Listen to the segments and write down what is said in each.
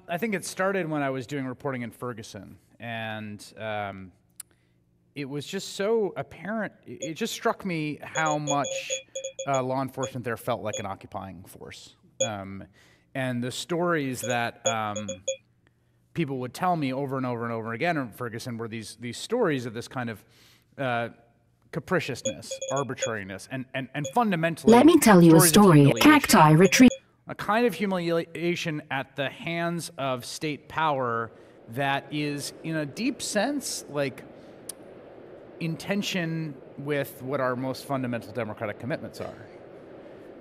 I think it started when I was doing reporting in Ferguson, and it was just so apparent. It just struck me how much law enforcement there felt like an occupying force. And the stories that people would tell me over and over and over again in Ferguson were these stories of this kind of capriciousness, arbitrariness, and fundamentally— Let me tell you a story. Cacti retreat. A kind of humiliation at the hands of state power that is, in a deep sense, like in tension with what our most fundamental democratic commitments are.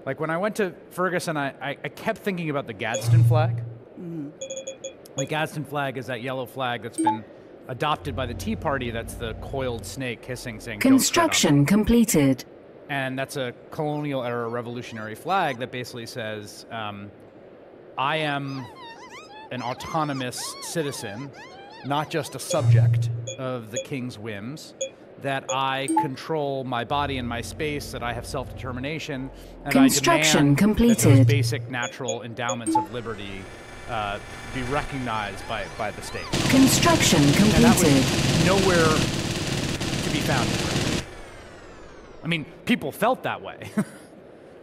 Like when I went to Ferguson, I kept thinking about the Gadsden flag. The Gadsden flag is that yellow flag that's been adopted by the Tea Party. That's the coiled snake hissing, saying, Construction completed. And that's a colonial era revolutionary flag that basically says, I am an autonomous citizen, not just a subject of the king's whims, that I control my body and my space, that I have self-determination, and Construction I demand completed. that those basic natural endowments of liberty be recognized by the state. Construction completed. And that was nowhere to be found. I mean, people felt that way,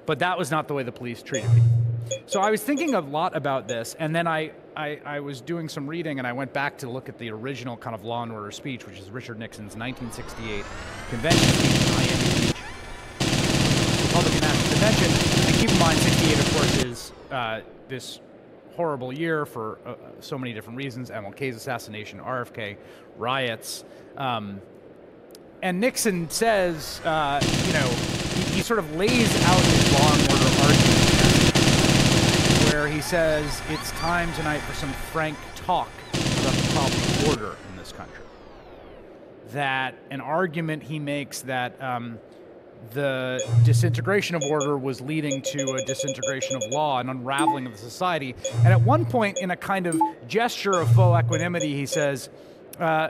but that was not the way the police treated people. So I was thinking a lot about this, and then I was doing some reading, and I went back to look at the original kind of law and order speech, which is Richard Nixon's 1968 convention speech in Miami Beach, Republican National Convention. And keep in mind, 68, of course, is this horrible year for so many different reasons: MLK's assassination, RFK, riots. And Nixon says, he sort of lays out his law and order argument, where he says it's time tonight for some frank talk about the problem of order in this country. That an argument he makes that the disintegration of order was leading to a disintegration of law, an unraveling of the society. And at one point, in a kind of gesture of faux equanimity, he says,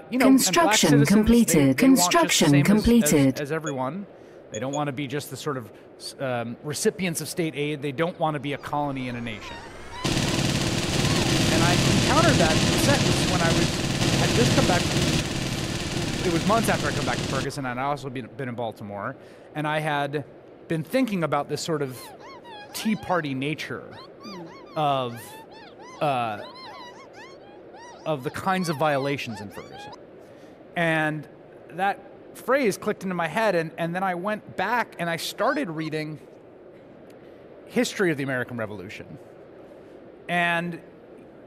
construction completed. Construction completed. As everyone, they don't want to be just the sort of recipients of state aid. They don't want to be a colony in a nation. And I encountered that sentence when I had just come back. It was months after I come back to Ferguson, and I also been in Baltimore, and I had been thinking about this sort of Tea Party nature of the kinds of violations in Ferguson. And that phrase clicked into my head, and then I went back and I started reading history of the American Revolution. And,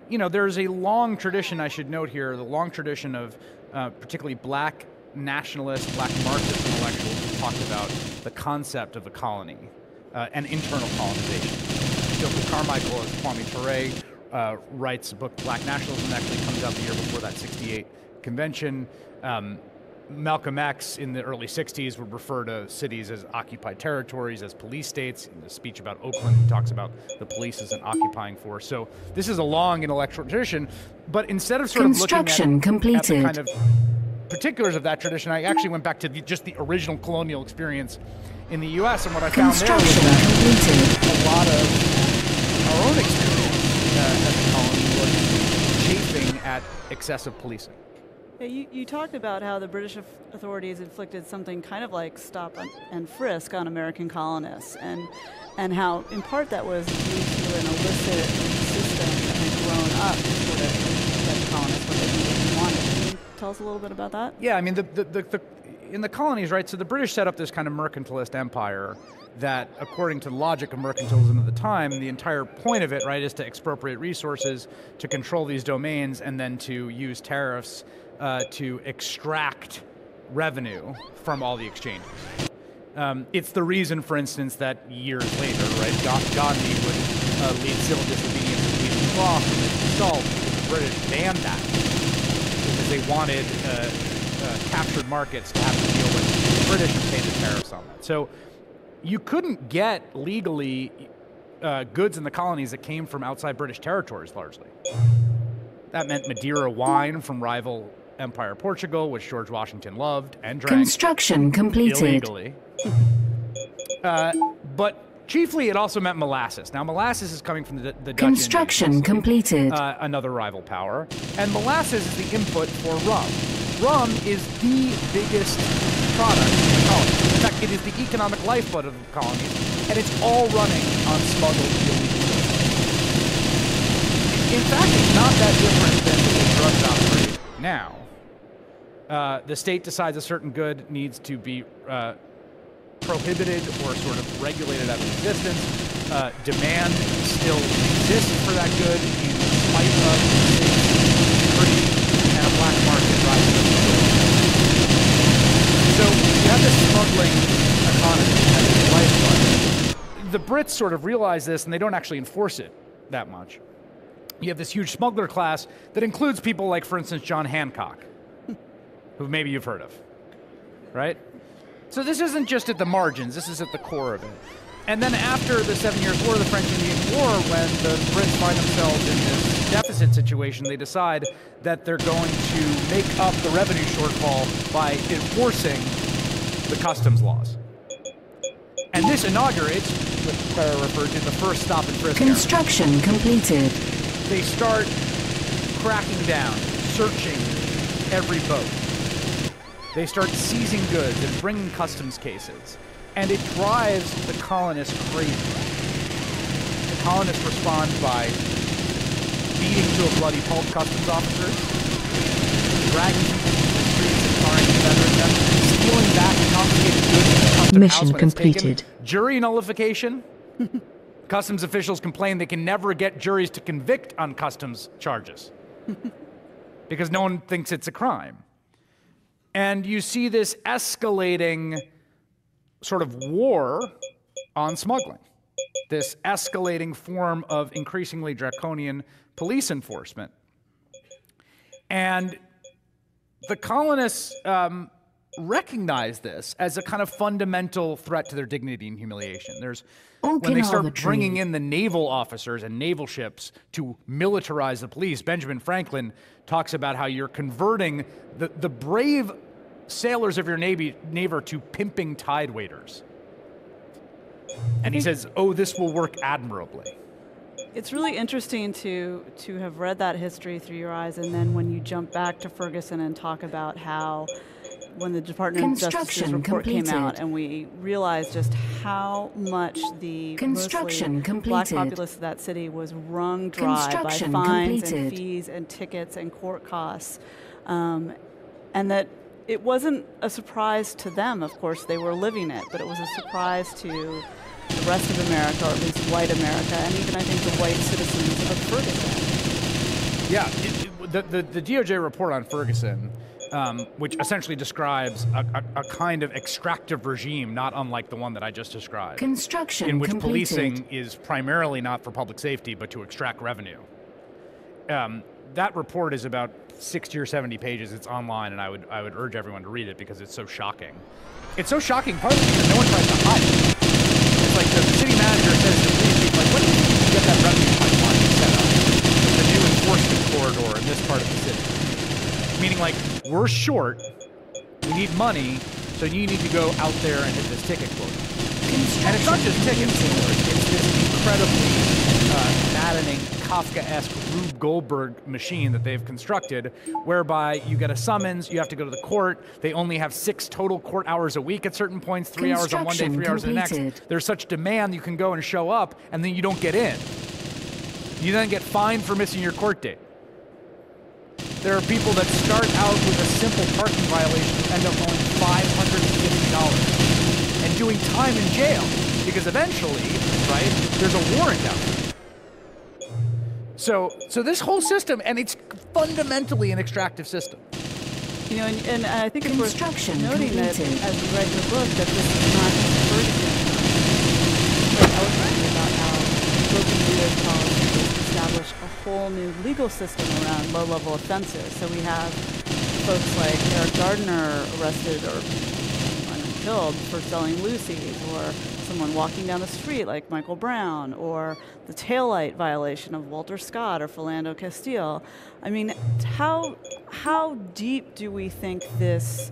there's a long tradition, I should note here, the long tradition of particularly black nationalists, black Marxist intellectuals who talked about the concept of the colony and internal colonization. Joseph Carmichael, as Kwame Ture, writes a book, Black Nationalism, that actually comes out the year before that 68 convention. Malcolm X in the early 60s would refer to cities as occupied territories, as police states. In the speech about Oakland, he talks about the police as an occupying force. So this is a long intellectual tradition, but instead of sort of looking at the kind of particulars of that tradition, I actually went back to just the original colonial experience in the U.S., and what I found there was that a lot of our own experience as a colony was chafing at excessive policing. Yeah, you talked about how the British authorities inflicted something kind of like stop and frisk on American colonists, and how in part that was due to an illicit system that had grown up so that the colonists what they wanted. Can you tell us a little bit about that? Yeah, I mean, in the colonies, right, so the British set up this kind of mercantilist empire that, according to the logic of mercantilism at the time, the entire point of it, right, is to expropriate resources, to control these domains, and then to use tariffs to extract revenue from all the exchanges. It's the reason, for instance, that years later, right, Gandhi would lead civil disobedience and leave cloth and salt, because the British banned that because they wanted captured markets to have to deal with the British and pay the tariffs on that. So you couldn't get legally goods in the colonies that came from outside British territories, largely. That meant Madeira wine from rival Empire Portugal, which George Washington loved and drank. Construction completed. Illegally. But Chiefly, it also meant molasses. Now, molasses is coming from the Dutch Construction Indians, completed. another rival power. And molasses is the input for rum. Rum is the biggest product in the colonies. In fact, it is the economic lifeblood of the colonies, and it's all running on smuggled illegal goods. In fact, it's not that different than the way drugs operate now. The state decides a certain good needs to be prohibited or sort of regulated out of existence. Demand still exists for that good in spite of security and a black market rising up. So you have this smuggling economy as its lifeblood. The Brits sort of realize this, and they don't actually enforce it that much. You have this huge smuggler class that includes people like, for instance, John Hancock, who maybe you've heard of, right? So this isn't just at the margins, this is at the core of it. And then after the 7 Years' War, the French-Indian War, when the Brits find themselves in this deficit situation, they decide that they're going to make up the revenue shortfall by enforcing the customs laws. And this inaugurates what Clara referred to, the first stop and frisk. Construction completed. They start cracking down, searching every boat. They start seizing goods and bringing customs cases. And it drives the colonists crazy. The colonists respond by beating to a bloody pulp customs officers, dragging people through the streets and tarring and feathering them, stealing back confiscated goods from the customs house when it's taken. Jury nullification. Customs officials complain they can never get juries to convict on customs charges because no one thinks it's a crime. And you see this escalating sort of war on smuggling, this escalating form of increasingly draconian police enforcement. And the colonists recognize this as a kind of fundamental threat to their dignity and humiliation. When they start bringing in the naval officers and naval ships to militarize the police, Benjamin Franklin talks about how you're converting the brave sailors of your navy to pimping tide waiters. And he says, oh, this will work admirably. It's really interesting to have read that history through your eyes, and then when you jump back to Ferguson and talk about how when the Department of Justice's report came out and we realized just how much the mostly black populace of that city was wrung dry by fines and fees and tickets and court costs, and that it wasn't a surprise to them, of course, they were living it, but it was a surprise to the rest of America, or at least white America, and even I think the white citizens of Ferguson. Yeah, the DOJ report on Ferguson, which essentially describes a kind of extractive regime, not unlike the one that I just described. Construction in which completed. Policing is primarily not for public safety, but to extract revenue. That report is about 60 or 70 pages. It's online, and I would urge everyone to read it because it's so shocking. It's so shocking partly because no one tries to hide it. It's like the city manager says to the police chief, like, when do you think you can get that revenue pipeline set up? The new enforcement corridor in this part of the city. Meaning, like, we're short, we need money, so you need to go out there and hit this ticket quota. And it's not just tickets anymore, it's this incredibly maddening, Kafka-esque Rube Goldberg machine that they've constructed, whereby you get a summons, you have to go to the court, they only have 6 total court hours a week at certain points, 3 hours on one day, 3 hours on the next. There's such demand, you can go and show up, and then you don't get in. You then get fined for missing your court date. There are people that start out with a simple parking violation who end up owing $550 and doing time in jail, because eventually, right, there's a warrant out there. So this whole system, and it's fundamentally an extractive system. You know, and I think it's worth noting that, as we write in the book, that this is not just Ferguson. Like I was writing about how broken legal policy has established a whole new legal system around low-level offenses. So we have folks like Eric Gardner arrested or killed for selling Lucy's, or someone walking down the street like Michael Brown, or the taillight violation of Walter Scott or Philando Castile. I mean, how deep do we think this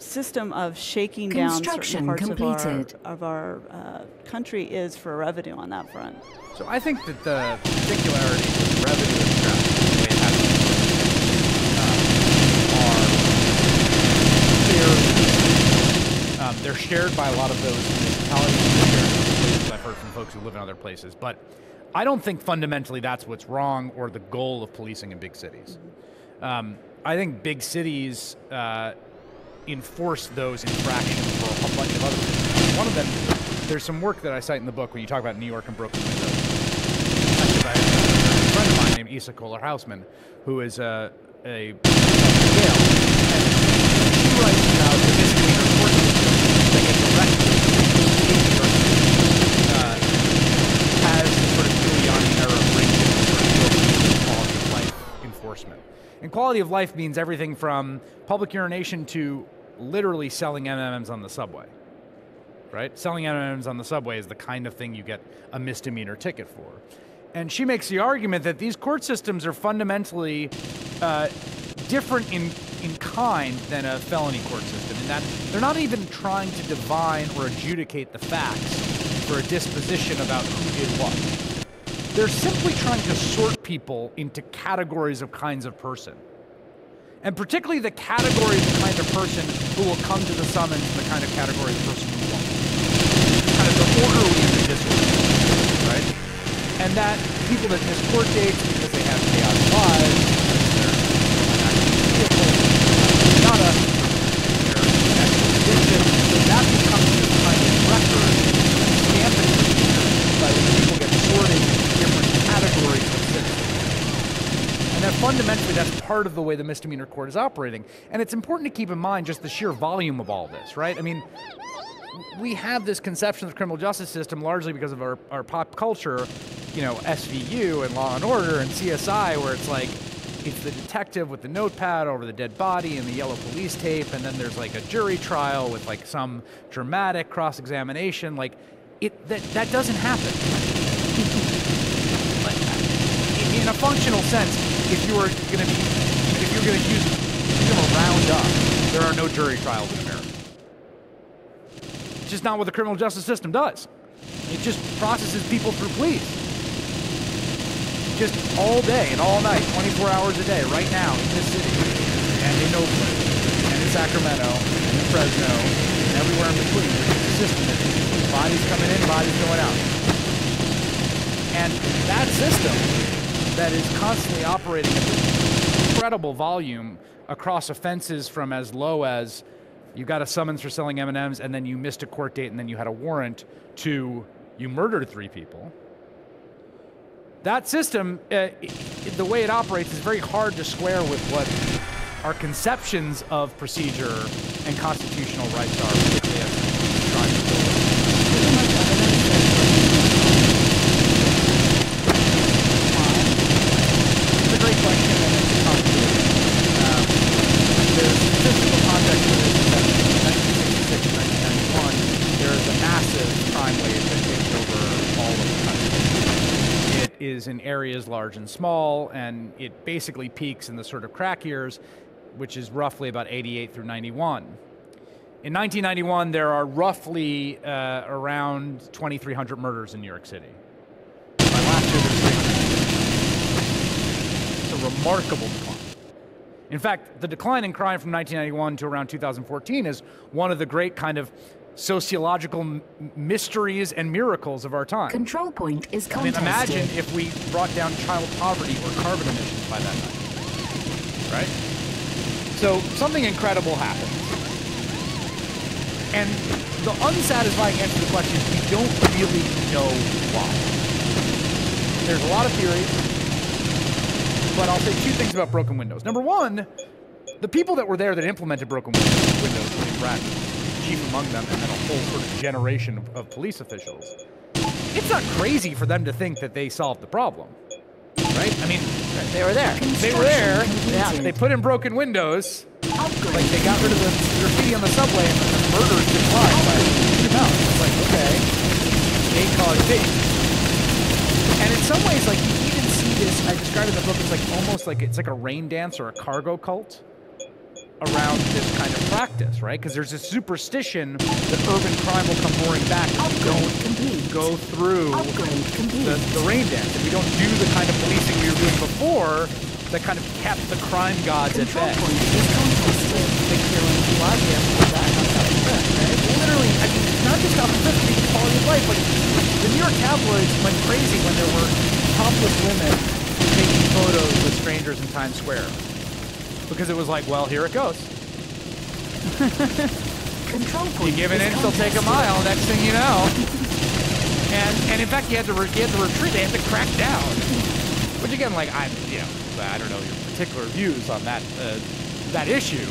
system of shaking down certain parts of our country is for revenue on that front. So I think that the particularities of the revenue extraction, the way it has to be, are they're shared by a lot of those municipalities. I've heard from folks who live in other places, but I don't think fundamentally that's what's wrong or the goal of policing in big cities. I think big cities enforce those infractions for a bunch of other reasons. One of them, there's some work that I cite in the book when you talk about New York and broken windows. I have a friend of mine named Isa Kohler-Hausman, who is a Yale, and she writes about the misdemeanor court system that gets arrested has sort of Giuliani era brings in sort of quality of life enforcement. And quality of life means everything from public urination to literally selling M&Ms on the subway, right? Selling M&Ms on the subway is the kind of thing you get a misdemeanor ticket for. And she makes the argument that these court systems are fundamentally different in kind than a felony court system, in that they're not even trying to divine or adjudicate the facts for a disposition about who did what. They're simply trying to sort people into categories of kinds of person. And particularly the category of the kind of person who will come to the summons and the kind of category of person who won't. Kind of the orderly and the disorderly, right? And that people that miss court dates because they have chaotic lives, they're active vehicles, yada, they're addiction, that becomes this kind of record, stamping by which people get sorted into different categories of citizens. And that fundamentally, that's part of the way the misdemeanor court is operating. And it's important to keep in mind just the sheer volume of all this, right? I mean, we have this conception of the criminal justice system largely because of our pop culture, you know, SVU and Law and Order and CSI, where it's like, it's the detective with the notepad over the dead body and the yellow police tape, and then there's like a jury trial with like some dramatic cross-examination. Like, that doesn't happen. In a functional sense, if you're going to round up, there are no jury trials in America. It's just not what the criminal justice system does. It just processes people through pleas. Just all day and all night, 24 hours a day, right now in this city, and in Oakland, and in Sacramento, and in Fresno, and everywhere in between. There's a system that bodies coming in, bodies going out. And that system that is constantly operating at this incredible volume across offenses from as low as you got a summons for selling M&Ms and then you missed a court date and then you had a warrant to you murdered 3 people. That system, the way it operates is very hard to square with what our conceptions of procedure and constitutional rights are, particularly as trying to build it. It's a great question, and it's complicated. There's statistical context for this, that in 1966 and 1991, there is a massive crime wave that takes over all of the country. It is in areas large and small, and it basically peaks in the sort of crack years, which is roughly about 88 through 91. In 1991, there are roughly around 2,300 murders in New York City. By last year, there's 300. It's a remarkable decline. In fact, the decline in crime from 1991 to around 2014 is one of the great kind of sociological mysteries and miracles of our time. Control point is contested. I mean, imagine if we brought down child poverty or carbon emissions by that time, right? So something incredible happened. And the unsatisfying answer to the question is we don't really know why. There's a lot of theories, but I'll say 2 things about broken windows. Number 1, the people that were there that implemented broken windows, William Bratton, chief among them, and then a whole sort of generation of police officials, it's not crazy for them to think that they solved the problem, right? I mean, they were there. They were there. Yeah, they put in broken windows. Like, they got rid of the graffiti on the subway, and the murders declined by it's like, okay, A caused B. And in some ways, like, you even see this, I described in the book, it's like almost like, it's like a rain dance or a cargo cult. around this kind of practice, right? Because there's this superstition that urban crime will come roaring back if we don't go through the rain dance. If we don't do the kind of policing we were doing before that kind of kept the crime gods at bay. Literally, I mean, not just out of quality of life, but the New York tabloids went crazy when there were topless women taking photos with strangers in Times Square. Because it was like, well, here it goes. You give an inch, they'll take a mile. Next thing you know, and in fact, you had to retreat. They had to crack down. Which again, like I don't know your particular views on that issue,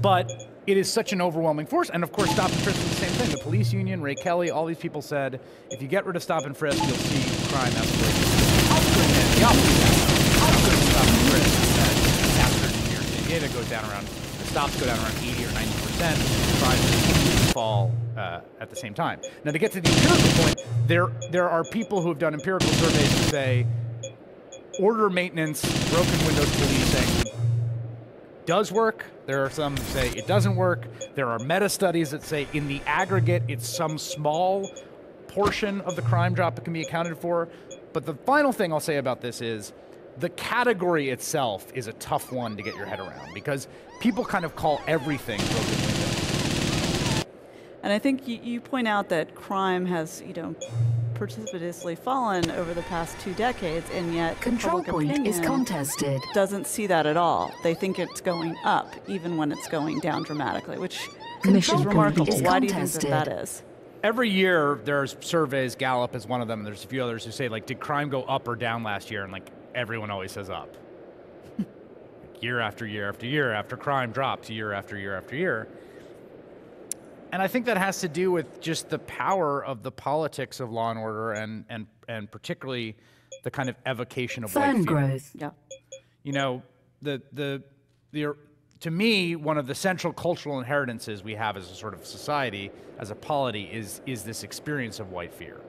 but it is such an overwhelming force. And of course, stop and frisk is the same thing. The police union, Ray Kelly, all these people said, if you get rid of stop and frisk, you'll see crime escalate. And the opposite stop and frisk. Data goes down around, the stops go down around 80 or 90%, crimes fall at the same time. Now, to get to the empirical point, there are people who have done empirical surveys who say order maintenance, broken windows policing does work. There are some who say it doesn't work. There are meta studies that say in the aggregate, it's some small portion of the crime drop that can be accounted for. But the final thing I'll say about this is, the category itself is a tough one to get your head around because people kind of call everything broken windows. And I think you point out that crime has, precipitously fallen over the past 2 decades, and yet control point is contested. Doesn't see that at all. They think it's going up, even when it's going down dramatically, which is remarkable. Why do you think that is? Every year, there's surveys. Gallup is one of them. And there's a few others who say, like, did crime go up or down last year? And like, everyone always says up. Year after year after year after crime drops, year after year after year. And I think that has to do with just the power of the politics of law and order and particularly the kind of evocation of white fear. Growth. Yeah. To me, one of the central cultural inheritances we have as a sort of society, as a polity, is this experience of white fear.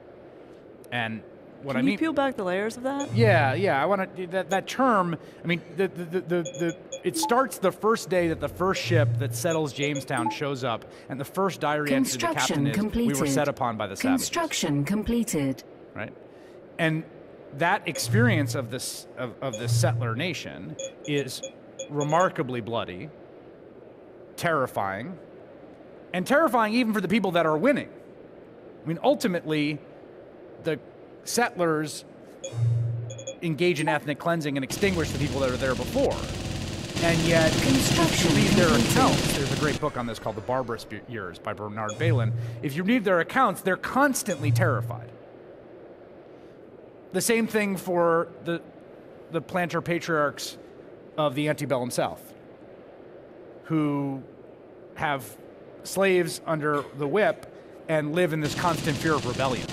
And what Can you peel back the layers of that? Yeah. I want to that term. I mean, it starts the first day that the first ship that settles Jamestown shows up, and the first diary entry to the captain is, "We were set upon by the savages." Construction completed. Right, and that experience of this settler nation is remarkably bloody, terrifying, and terrifying even for the people that are winning. I mean, ultimately, the settlers engage in ethnic cleansing and extinguish the people that were there before. And yet, if you read their accounts, there's a great book on this called The Barbarous Years by Bernard Bailyn. If you read their accounts, they're constantly terrified. The same thing for the planter patriarchs of the antebellum South, who have slaves under the whip and live in this constant fear of rebellion.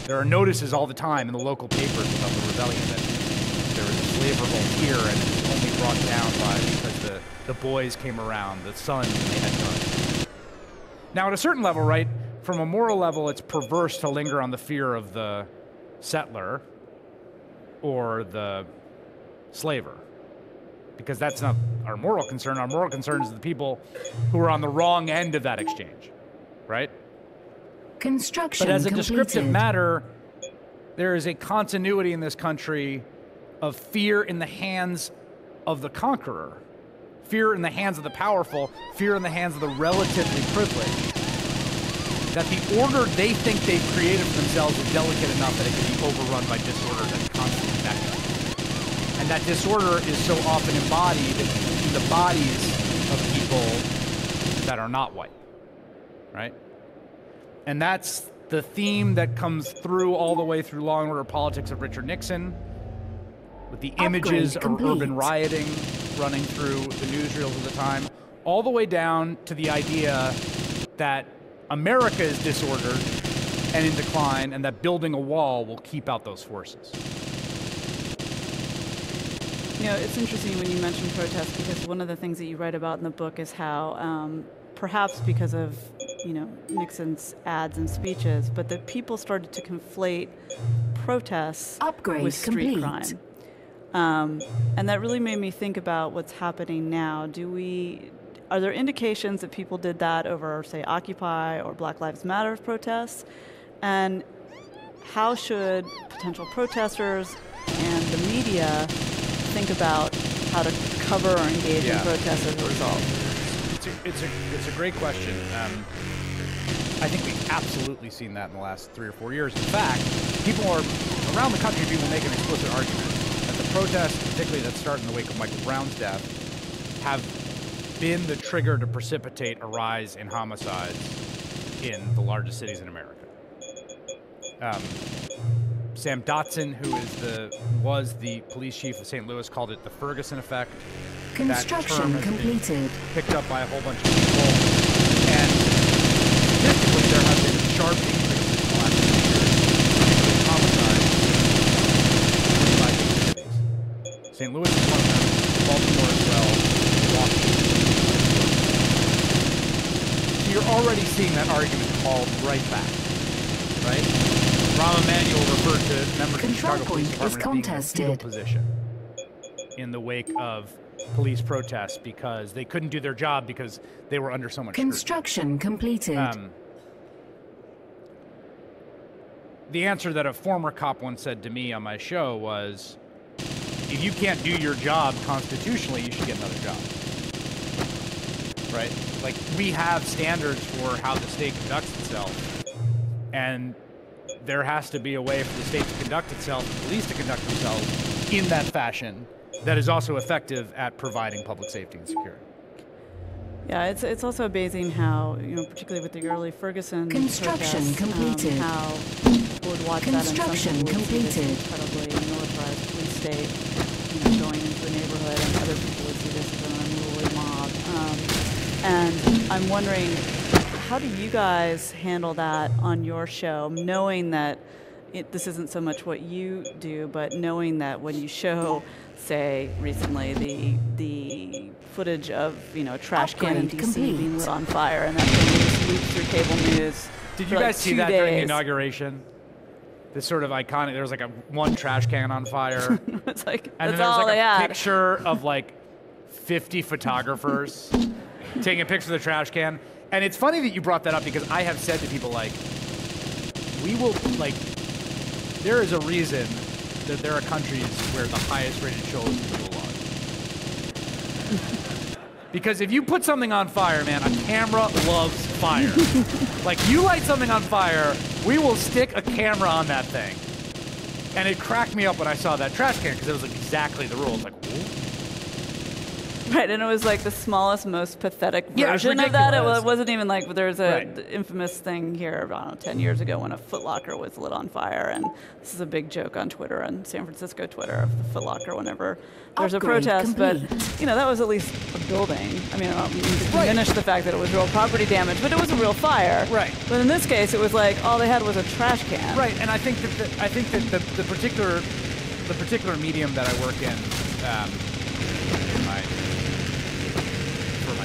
There are notices all the time in the local papers about the rebellion that there was a slave revolt here and it was only brought down because the boys came around, the sons, and they had guns. Now, at a certain level, right, from a moral level, it's perverse to linger on the fear of the settler or the slaver, because that's not our moral concern. Our moral concern is the people who are on the wrong end of that exchange, right? Construction But as a completed. descriptive matter, there is a continuity in this country of fear in the hands of the conqueror, fear in the hands of the powerful, fear in the hands of the relatively privileged, that the order they think they've created for themselves is delicate enough that it can be overrun by disorder that's constantly beckoning. And that disorder is so often embodied in the bodies of people that are not white, right? And that's the theme that comes through all the way through Law and Order Politics of Richard Nixon, with the images of urban rioting running through the newsreels of the time, all the way down to the idea that America is disordered and in decline, and that building a wall will keep out those forces. You know, it's interesting when you mention protests, because one of the things that you write about in the book is how, perhaps because of, Nixon's ads and speeches, but that people started to conflate protests with street crime. And that really made me think about what's happening now. Are there indications that people did that over, say, Occupy or Black Lives Matter protests? And how should potential protesters and the media think about how to cover or engage in protests as a result? It's a great question. I think we've absolutely seen that in the last 3 or 4 years. In fact, people are around the country. People make an explicit argument that the protests, particularly that start in the wake of Michael Brown's death, have been the trigger to precipitate a rise in homicides in the largest cities in America. Sam Dotson, who was the police chief of St. Louis, called it the Ferguson effect. Construction completed. Picked up by a whole bunch of people, and statistically there have been sharp increases in the last 2 years, particularly in homicides in 25 different cities. St. Louis is one of them, Baltimore as well, Milwaukee. So you're already seeing that argument called right back, right? Rahm Emanuel referred to members of the Chicago Police Department as being in a fetal position in the wake of police protests because they couldn't do their job because they were under so much construction completed. The answer that a former cop once said to me on my show was, if you can't do your job constitutionally, you should get another job. Right? Like, we have standards for how the state conducts itself, and there has to be a way for the state to conduct itself, the police to conduct themselves in that fashion that is also effective at providing public safety and security. Yeah, it's also amazing how, particularly with the early Ferguson construction protests, completed. How people would watch construction that and some people would see completed. this incredibly militarized police state, going into a neighborhood, and other people would see this as an unruly mob. And I'm wondering, how do you guys handle that on your show, knowing that this isn't so much what you do, but knowing that when you show, say, recently the footage of a trash can in DC being lit on fire, and that thing leaks through cable news. Did you guys see that during the inauguration? This sort of iconic. There was like one trash can on fire. It's like, and then there was like a picture of like 50 photographers taking a picture of the trash can. And it's funny that you brought that up because I have said to people, like, there is a reason that there are countries where the highest rated show is illegal laws. Because if you put something on fire, man, a camera loves fire. Like, you light something on fire, we will stick a camera on that thing. And it cracked me up when I saw that trash can because it was like exactly the rule. It's like, whoa. Right, and it was like the smallest, most pathetic version of that. It wasn't even like, there's a infamous thing here, I don't know, 10 years ago when a Foot Locker was lit on fire, and this is a big joke on Twitter, on San Francisco Twitter, of the Foot Locker whenever there's a protest. But, that was at least a building. I mean, I don't mean to diminish the fact that it was real property damage, but it was a real fire. Right. But in this case, it was like, all they had was a trash can. Right, and I think that the particular medium that I work in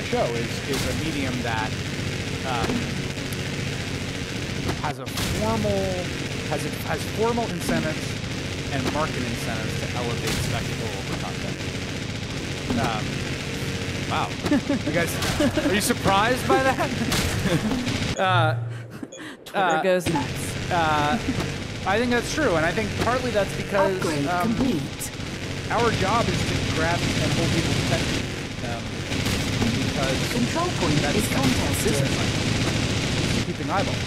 show is a medium that has formal incentives and market incentives to elevate spectacle over content. Wow, you guys, are you surprised by that? Twitter goes nuts. I think that's true, and I think partly that's because our job is to grab and hold people's attention. Control point is contested. Keeping eyeballs.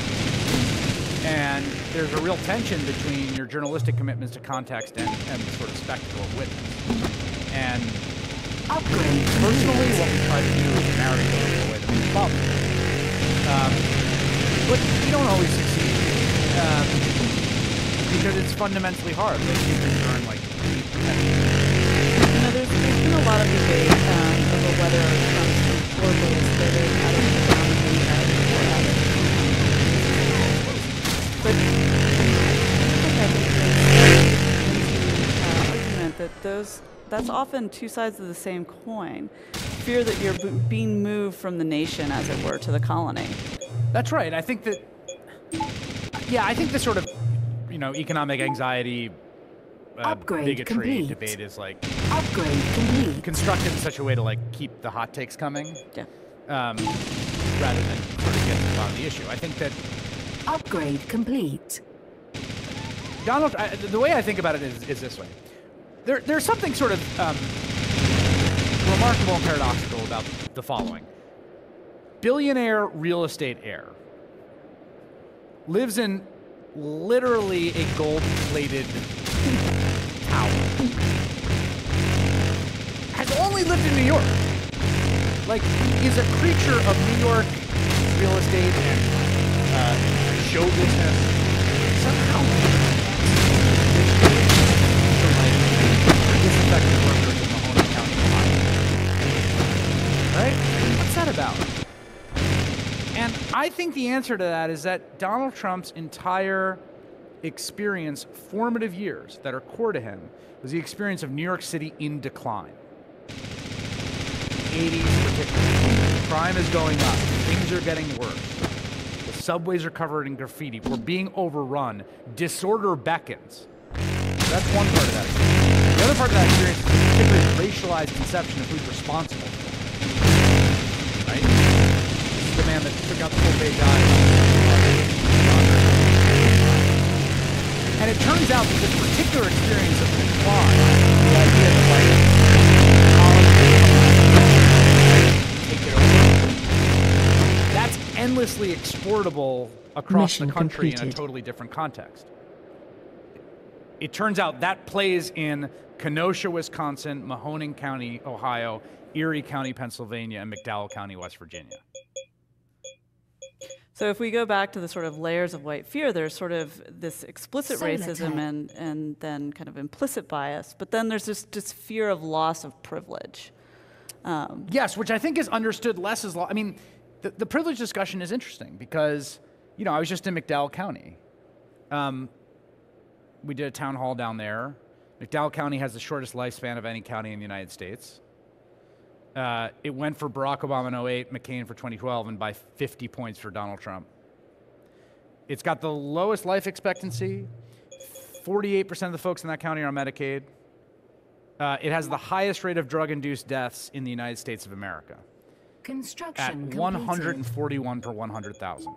And there's a real tension between your journalistic commitments to context and the sort of spectacle of witness. And personally, what we try to do is narrate those in a way that makes problem. But we don't always succeed because it's fundamentally hard. Those people earn like deep there's been a lot of debate over whether but argument that that's often two sides of the same coin. Fear that you're being moved from the nation, as it were, to the colony. That's right. I think that, I think the sort of, economic anxiety Upgrade bigotry complete. debate is like Upgrade complete. constructed in such a way to like keep the hot takes coming, Yeah. rather than sort of get to the bottom of the issue. I think that Upgrade complete. the way I think about it is this way. There's something sort of remarkable and paradoxical about the following. Billionaire real estate heir lives in literally a gold-plated tower. Has only lived in New York. Like, is a creature of New York real estate and show business. Somehow disaffected workers in Mahoney County, Ohio. Right? What's that about? And I think the answer to that is that Donald Trump's entire experience, formative years that are core to him, was the experience of New York City in decline. 80s particularly. Crime is going up. Things are getting worse. The subways are covered in graffiti. We're being overrun. Disorder beckons. That's one part of that experience. The other part of that experience is a particularly racialized conception of who's responsible for it. Right? This is the man that took out the full-page And it turns out that this particular experience of decline, the idea that take it over, that's endlessly exportable across Mission the country in a completed. totally different context. It turns out that plays in Kenosha, Wisconsin, Mahoning County, Ohio, Erie County, Pennsylvania, and McDowell County, West Virginia. So if we go back to the sort of layers of white fear, there's sort of this explicit Solar racism tech. and then kind of implicit bias, but then there's this just fear of loss of privilege. Yes, which I think is understood less as law. I mean, the privilege discussion is interesting because, you know, I was just in McDowell County. We did a town hall down there. McDowell County has the shortest lifespan of any county in the United States. It went for Barack Obama in 2008, McCain for 2012, and by 50 points for Donald Trump. It's got the lowest life expectancy. 48% of the folks in that county are on Medicaid. It has the highest rate of drug-induced deaths in the United States of America Construction at completed. 141 per 100,000.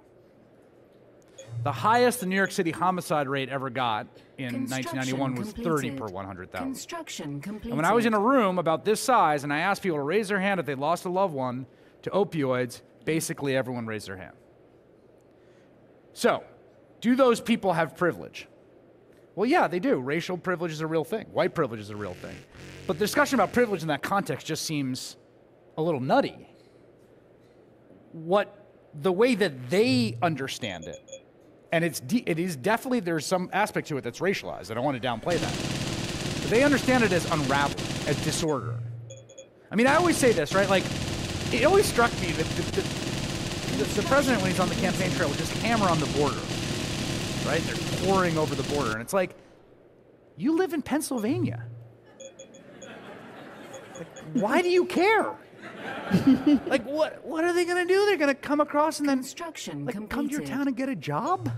The highest the New York City homicide rate ever got in 1991 was 30 per 100,000. Construction completed. And when I was in a room about this size and I asked people to raise their hand if they lost a loved one to opioids, basically everyone raised their hand. So, do those people have privilege? Well, yeah, they do. Racial privilege is a real thing. White privilege is a real thing. But the discussion about privilege in that context just seems a little nutty. The way that they understand it, and it is definitely, there's some aspect to it that's racialized. I don't want to downplay that. But they understand it as unraveled, as disorder. I mean, I always say this, right? Like, it always struck me that the president, when he's on the campaign trail, would just hammer on the border, right? They're pouring over the border. And it's like, you live in Pennsylvania. Like, why do you care? Like, what are they going to do? They're going to come across and then Construction like, completed. come to your town and get a job?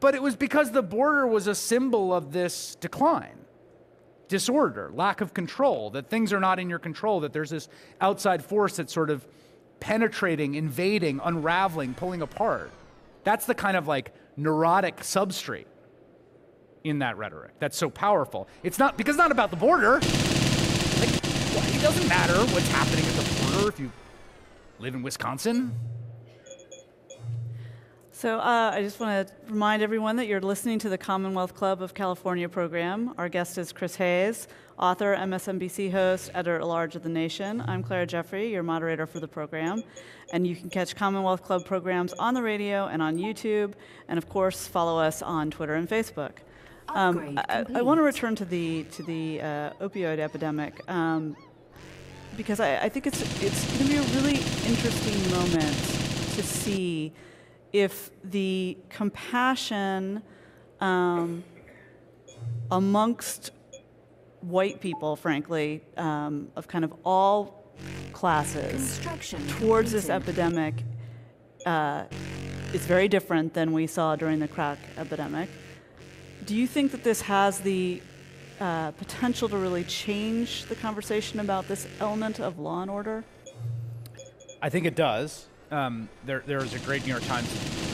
But it was because the border was a symbol of this decline, disorder, lack of control, that things are not in your control, that there's this outside force that's sort of penetrating, invading, unraveling, pulling apart. That's the kind of like neurotic substrate in that rhetoric that's so powerful. It's not, because it's not about the border. Like, it doesn't matter what's happening at the border if you live in Wisconsin. So I just want to remind everyone that you're listening to the Commonwealth Club of California program. Our guest is Chris Hayes, author, MSNBC host, editor-at-large of The Nation. I'm Clara Jeffrey, your moderator for the program. And you can catch Commonwealth Club programs on the radio and on YouTube. And of course, follow us on Twitter and Facebook. I want to return to the opioid epidemic because I think it's going to be a really interesting moment to see if the compassion amongst white people, frankly, of kind of all classes towards this epidemic is very different than we saw during the crack epidemic. Do you think that this has the potential to really change the conversation about this element of law and order? I think it does. There was a great New York Times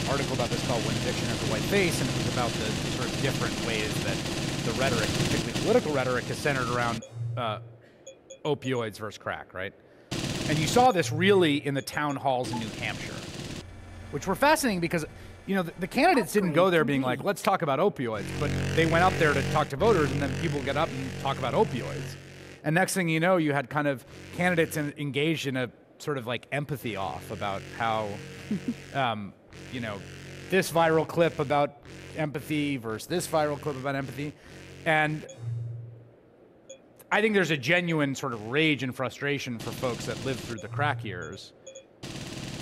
article about this called When Fiction Has a White Face, and it was about the sort of different ways that the rhetoric, particularly political rhetoric, is centered around opioids versus crack, right? And you saw this really in the town halls in New Hampshire, which were fascinating because, you know, the candidates didn't go there being like, let's talk about opioids, but they went up there to talk to voters, and then people get up and talk about opioids. And next thing you know, you had kind of candidates engaged in a sort of like empathy off about how, you know, this viral clip about empathy versus this viral clip about empathy. And I think there's a genuine sort of rage and frustration for folks that lived through the crack years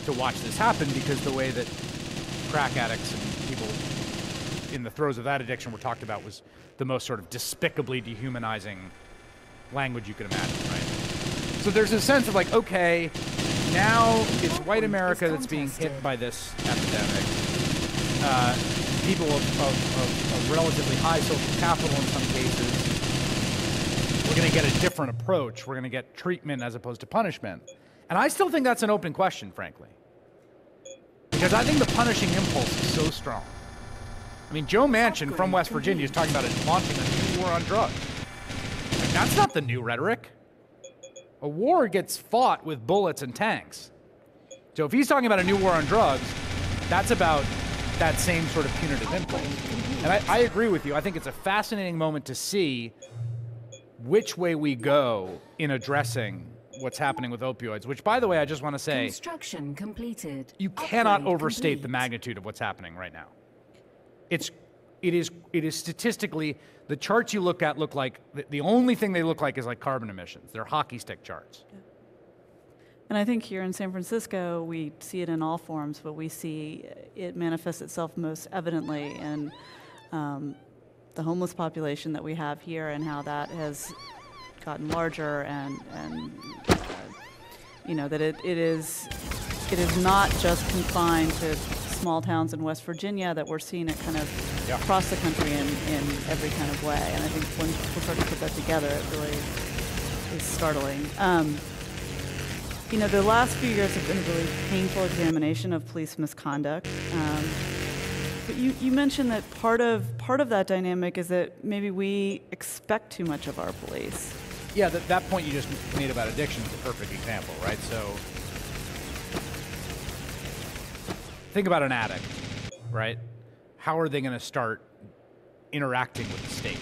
to watch this happen, because the way that crack addicts and people in the throes of that addiction were talked about was the most sort of despicably dehumanizing language you could imagine, right? So there's a sense of like, okay, now it's white America that's being hit by this epidemic. People of relatively high social capital in some cases. We're going to get a different approach. We're going to get treatment as opposed to punishment. And I still think that's an open question, frankly. Because I think the punishing impulse is so strong. I mean, Joe Manchin from West Virginia is talking about launching a new war on drugs. Like, that's not the new rhetoric. A war gets fought with bullets and tanks. So if he's talking about a new war on drugs, that's about that same sort of punitive impulse. And I agree with you. I think it's a fascinating moment to see which way we go in addressing what's happening with opioids, which, by the way, I just want to say, Construction completed. you cannot Upgrade overstate complete. the magnitude of what's happening right now. It is statistically, the charts you look at look like, the only thing they look like is like carbon emissions. They're hockey stick charts. And I think here in San Francisco, we see it in all forms, but we see it manifest itself most evidently in the homeless population that we have here, and how that has gotten larger, and you know, that it is not just confined to small towns in West Virginia, that we're seeing it kind of across the country in every kind of way. And I think when people start to put that together, it really is startling. You know, the last few years have been a really painful examination of police misconduct. But you mentioned that part of that dynamic is that maybe we expect too much of our police. Yeah, that point you just made about addiction is a perfect example, right? So think about an addict, right? How are they going to start interacting with the state?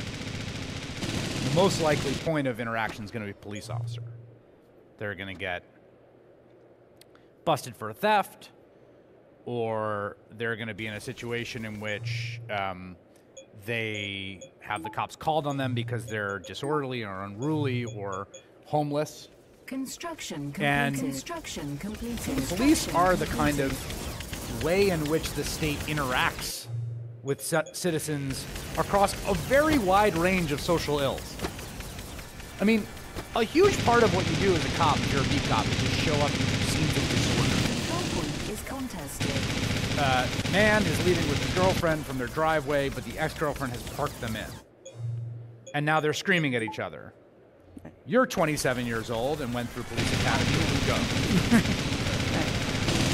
The most likely point of interaction is going to be police officer. They're going to get busted for a theft, or they're going to be in a situation in which they have the cops called on them because they're disorderly or unruly or homeless. Construction completed. And Construction completed. Police are the kind of way in which the state interacts with citizens across a very wide range of social ills. I mean, a huge part of what you do as a cop, if you're a beat cop, is just show up and scenes of disorder. Control point is contested. Man is leaving with his girlfriend from their driveway, but the ex-girlfriend has parked them in. And now they're screaming at each other. You're 27 years old and went through police academy. You go.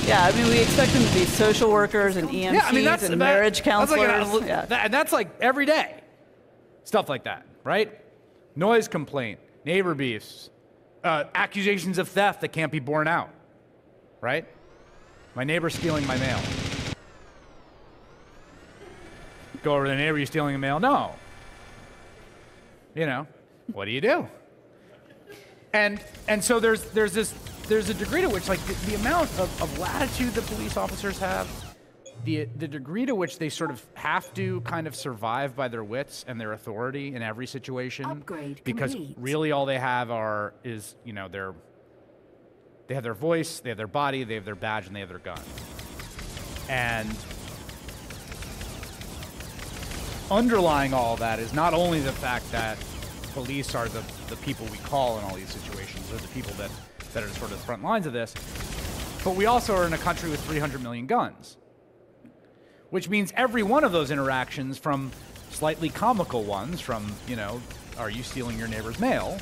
Yeah, I mean, we expect them to be social workers and EMTs and marriage counselors. That's like every day. Stuff like that, right? Noise complaint, neighbor beefs, accusations of theft that can't be borne out, right? My neighbor's stealing my mail. Go over to the neighbor, you stealing the mail? No. You know, what do you do? And so there's a degree to which, like, the amount of latitude that police officers have, the degree to which they sort of have to kind of survive by their wits and their authority in every situation. Upgrade because complete. really all they have is, you know, they have their voice, they have their body, they have their badge, and they have their gun. And underlying all that is not only the fact that police are the people we call in all these situations, they're the people that are sort of the front lines of this, but we also are in a country with 300 million guns, which means every one of those interactions, from slightly comical ones from, are you stealing your neighbor's mail,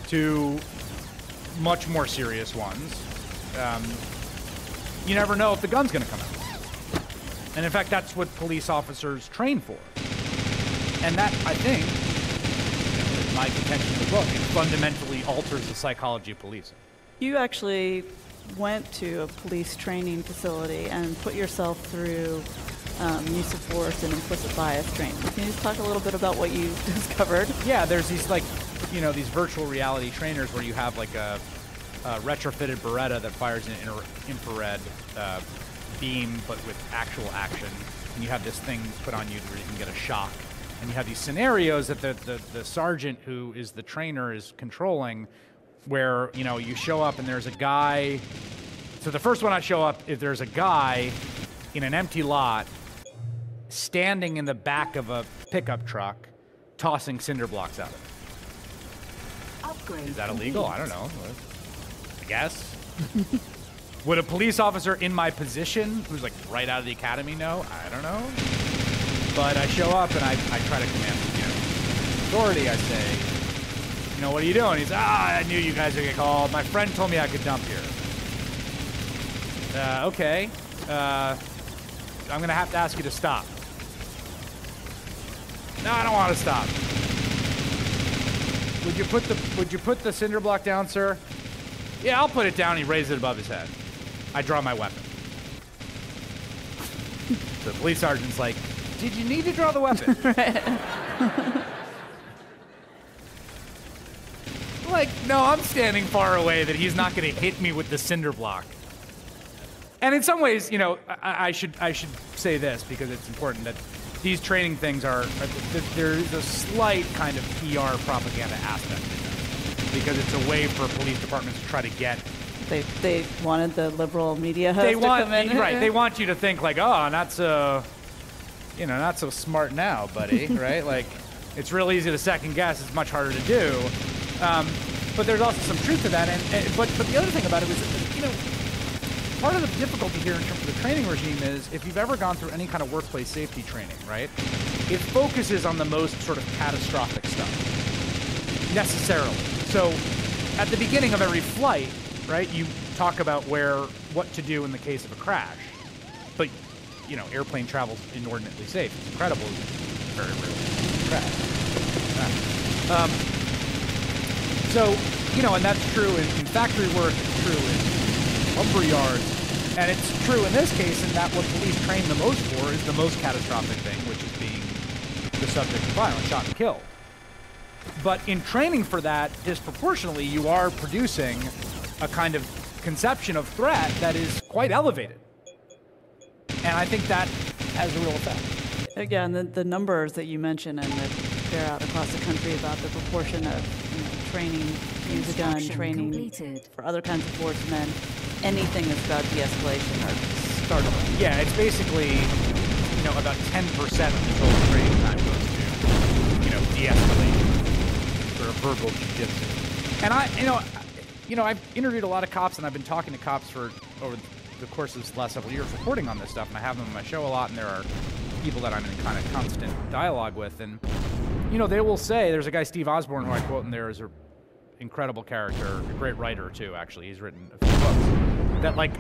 to much more serious ones. You never know if the gun's going to come out. And in fact, that's what police officers train for. And that, I think, is my contention in the book. It fundamentally alters the psychology of policing. You actually went to a police training facility and put yourself through use of force and implicit bias training. Can you just talk a little bit about what you discovered? Yeah, there's these these virtual reality trainers where you have like a retrofitted Beretta that fires an infrared beam, but with actual action. And you have this thing put on you where you can get a shock. And you have these scenarios that the sergeant who is the trainer is controlling, where you show up and there's a guy. So the first one I show up is there's a guy in an empty lot standing in the back of a pickup truck tossing cinder blocks at him. Upgrade Is that illegal? I don't know. I guess. Would a police officer in my position, who's like right out of the academy, know? I don't know. But I show up and I try to command authority. I say, what are you doing? He's, I knew you guys would get called. My friend told me I could dump here. Okay. I'm going to have to ask you to stop. No, I don't want to stop. Would you put the cinder block down, sir? Yeah, I'll put it down. He raised it above his head. I draw my weapon. The police sergeant's like, did you need to draw the weapon? Like, no, I'm standing far away that he's not going to hit me with the cinder block. And in some ways, I should say this because it's important that these training things there's a slight kind of PR propaganda aspect to them because it's a way for police departments to try to get. They wanted the liberal media host to come in. Right. They want you to think like, oh, not so smart now, buddy. Right? Like, it's real easy to second guess. It's much harder to do. But there's also some truth to that. But the other thing about it is that, part of the difficulty here in terms of the training regime is if you've ever gone through any kind of workplace safety training, right? It focuses on the most sort of catastrophic stuff, necessarily. So at the beginning of every flight, right, you talk about what to do in the case of a crash. But, airplane travel's inordinately safe. It's incredible. It's very rarely crash. And that's true in factory work, it's true in lumber yards, and it's true in this case in that what police train the most for is the most catastrophic thing, which is being the subject of violence, shot and killed. But in training for that, disproportionately, you are producing a kind of conception of threat that is quite elevated. And I think that has a real effect. Again, the numbers that you mentioned and that bear out across the country about the proportion of training, use a gun, training completed. for other kinds of force, and then anything that's about de-escalation are startling. Yeah, it's basically, about 10% of the total training time goes to, de-escalation, sort of verbal jiu-jitsu. And I've interviewed a lot of cops, and I've been talking to cops over the course of the last several years reporting on this stuff, and I have them on my show a lot, and there are people that I'm in kind of constant dialogue with, and they will say, there's a guy, Steve Osborne, who I quote in there as an incredible character, a great writer too, actually. He's written a few books. That, like,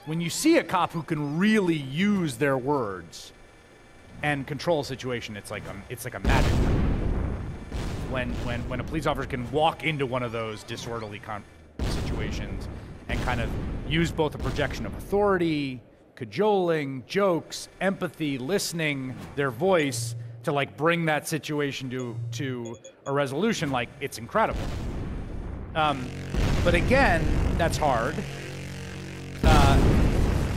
when you see a cop who can really use their words and control a situation, it's like a magic trick. When a police officer can walk into one of those disorderly situations and kind of use both a projection of authority, cajoling, jokes, empathy, listening, their voice, to like bring that situation to a resolution, like, it's incredible. But again, that's hard.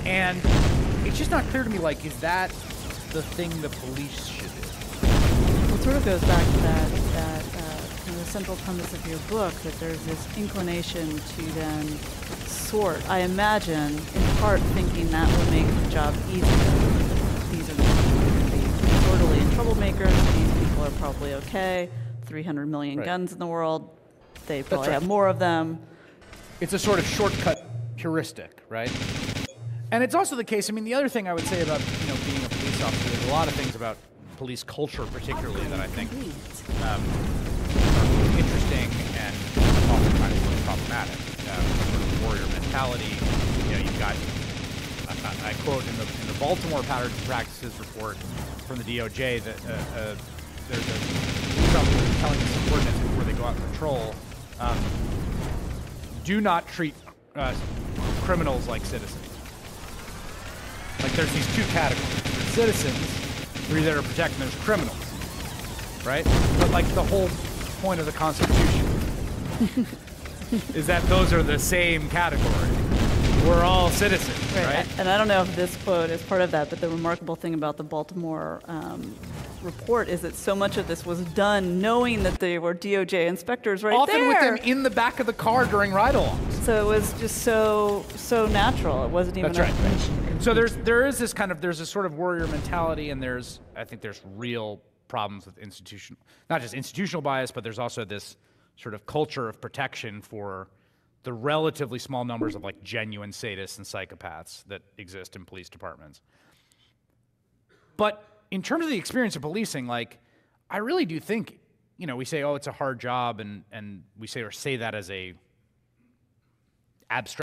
And it's just not clear to me, like, is that the thing the police should do? Well, it sort of goes back to that the central premise of your book, that there's this inclination to then sort. I imagine, in part, thinking that would make the job easier. These are the disorderly and troublemakers. These people are probably okay. 300 million guns in the world. They probably have more of them. It's a sort of shortcut heuristic, right? And it's also the case, I mean, the other thing I would say about, being a police officer, there's a lot of things about police culture particularly that I think Complete. are interesting and oftentimes sort of problematic. Sort of warrior mentality. You know, you've got, I quote in the Baltimore Patterns and Practices report from the DOJ that there's a police officer telling his subordinates before they go out on patrol, do not treat criminals like citizens. Like there's these two categories. There's citizens who are there to protect, and there's criminals, right? But like the whole point of the Constitution is that those are the same category. We're all citizens, right? And I don't know if this quote is part of that, but the remarkable thing about the Baltimore report is that so much of this was done knowing that they were DOJ inspectors right Often there. with them in the back of the car during ride-alongs. So it was just so natural. It wasn't even. That's right. So there's this sort of warrior mentality, and I think there's real problems with not just institutional bias, but there's also this sort of culture of protection for the relatively small numbers of like genuine sadists and psychopaths that exist in police departments. But in terms of the experience of policing, like, I really do think, you know, we say, oh, it's a hard job, and we say that as a abstract